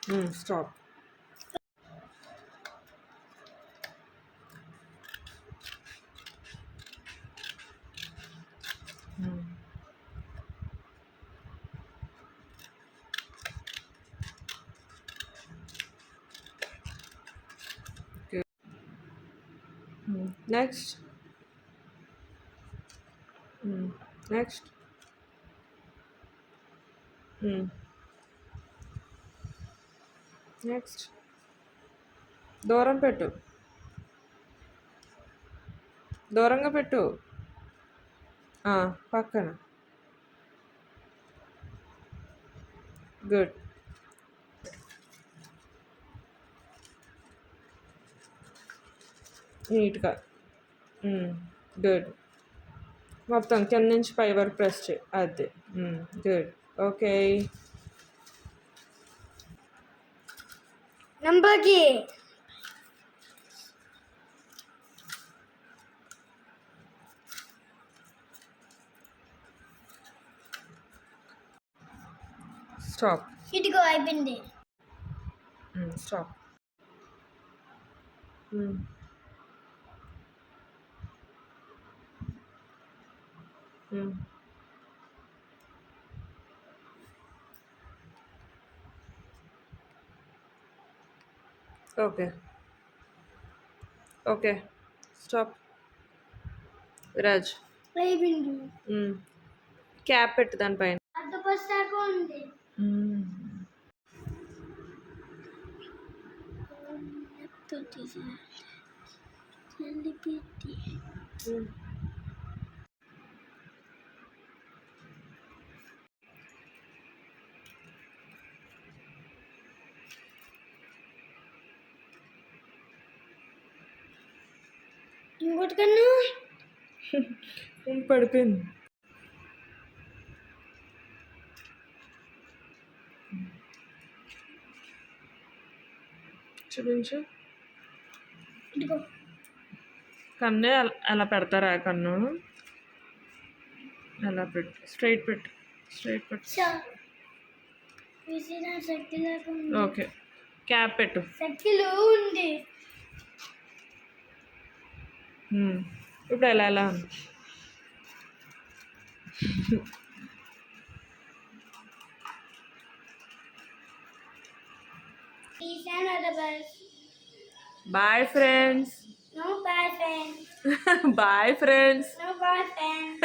Stop. Okay. Next. Next. Next. దూరం పెట్టు, దూరంగా పెట్టు. పక్కన. గుడ్. నీట్గా. గుడ్. మొత్తం కింద నుంచి పై వరకు ప్రెస్ చేయి. అదే. గుడ్. ఓకే. నంబర్కి స్టాప్. ఇదిగో అయిపోయింది. Stop. Okay. Okay. Stop. Raj, అయిపోయింది. క్యాప్ పెట్టు దానిపైన. అర్ధ పుస్తకం ఉంది. ఇంకోటి కన్నా పడిపోయింది. చూపించు. ఇదిగో కన్నే అలా పెడతారా? కన్ను అలా పెట్టు. స్ట్రైట్ పెట్టు. స్ట్రైట్ పెట్టు. విసిరా శక్తి లేకుండా. ఓకే. క్యాప్ పెట్టు. శక్తిలో ఉంది. ఇప్పుడు ఎలా ఉంది? Bye friends. No bye friends. Bye friends. No bye friends.